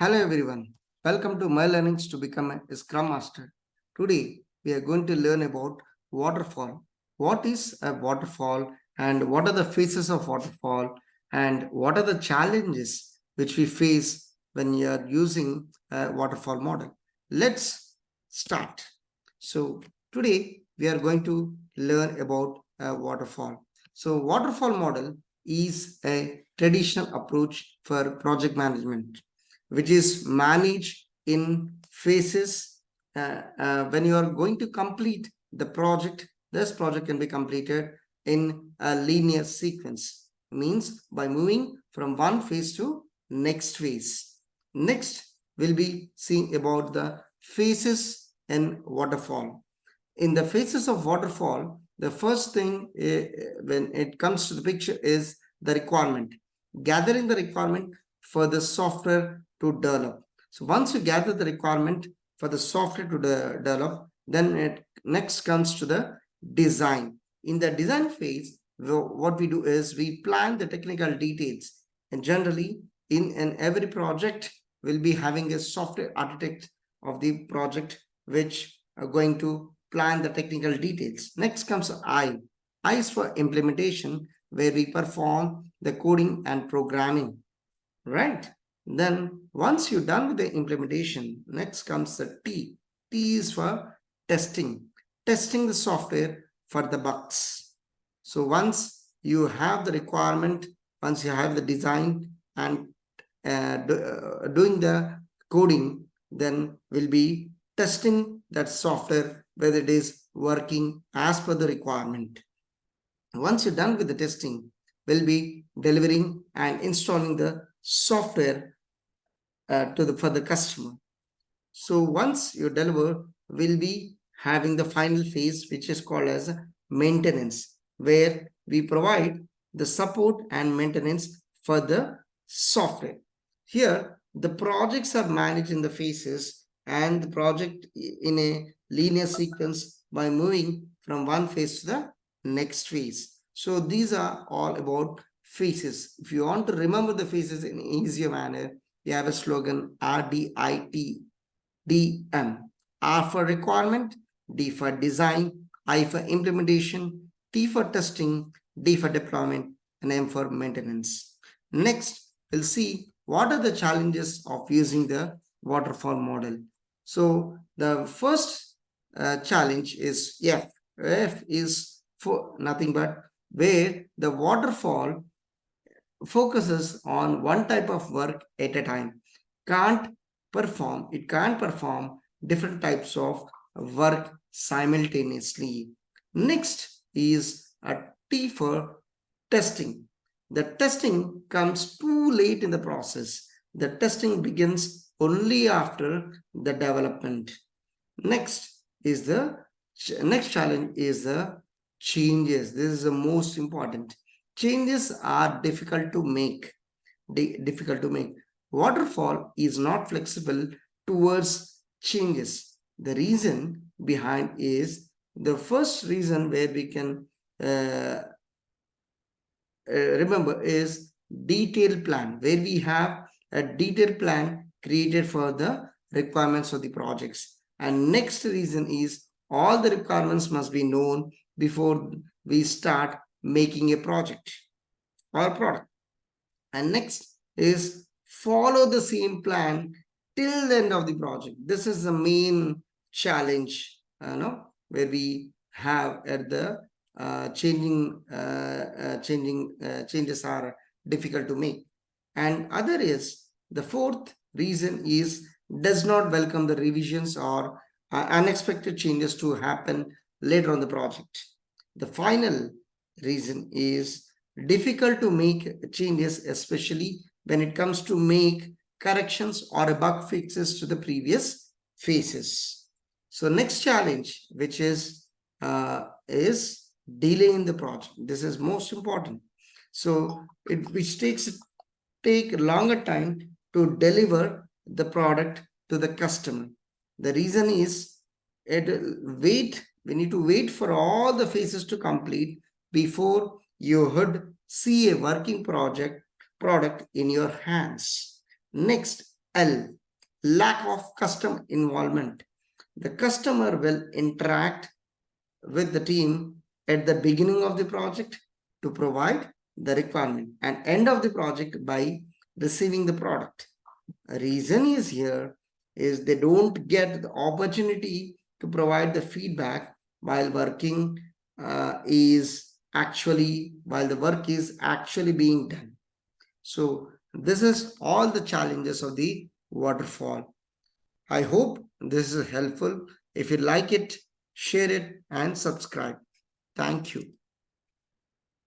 Hello everyone, welcome to my learnings to become a Scrum Master. Today we are going to learn about waterfall. What is a waterfall and what are the phases of waterfall and what are the challenges which we face when you are using a waterfall model. Let's start. So today we are going to learn about a waterfall. So waterfall model is a traditional approach for project management which is managed in phases. When you are going to complete the project, this project can be completed in a linear sequence, means by moving from one phase to next phase. Next, we'll be seeing about the phases in waterfall. In the phases of waterfall, the first thing when it comes to the picture is the requirement. Gathering the requirement for the software to develop. So once you gather the requirement for the software to develop, then it next comes to the design. In the design phase, what we do is we plan the technical details. And generally, in every project, we'll be having a software architect of the project, which are going to plan the technical details. Next comes I. I is for implementation, where we perform the coding and programming, right? Then once you're done with the implementation, next comes the T. T is for testing. Testing the software for the bugs. So once you have the requirement, once you have the design and doing the coding, then we'll be testing that software whether it is working as per the requirement. Once you're done with the testing, we'll be delivering and installing the software for the customer. So once you deliver, we'll be having the final phase, which is called as maintenance, where we provide the support and maintenance for the software. Here, the projects are managed in the phases and the project in a linear sequence by moving from one phase to the next phase. So these are all about phases. If you want to remember the phases in easier manner, we have a slogan RDITDM. R for requirement, D for design, I for implementation, T for testing, D for deployment, and M for maintenance. Next, we'll see what are the challenges of using the waterfall model. So the first challenge is F. F is for nothing but where the waterfall focuses on one type of work at a time. It can't perform different types of work simultaneously. Next is a T for testing. The testing comes too late in the process. The testing begins only after the development. Next challenge is the changes. This is the most important. Changes are difficult to make. Waterfall is not flexible towards changes. The reason behind is the first reason where we can remember is detailed plan, where we have a detailed plan created for the requirements of the projects. And next reason is all the requirements must be known before we start making a project or product. And next is follow the same plan till the end of the project. This is the main challenge, where we have at the changes are difficult to make. And other is the fourth reason is does not welcome the revisions or unexpected changes to happen later on the project. The final reason is difficult to make changes, especially when it comes to make corrections or bug fixes to the previous phases. So next challenge, which is delay in the project. This is most important. So which take longer time to deliver the product to the customer. The reason is we need to wait for all the phases to complete before you would see a working product in your hands. Next, L, lack of customer involvement. The customer will interact with the team at the beginning of the project to provide the requirement and end of the project by receiving the product. A reason is here is they don't get the opportunity to provide the feedback while working while the work is actually being done. So this is all the challenges of the waterfall. I hope this is helpful. If you like it, share it and subscribe. Thank you.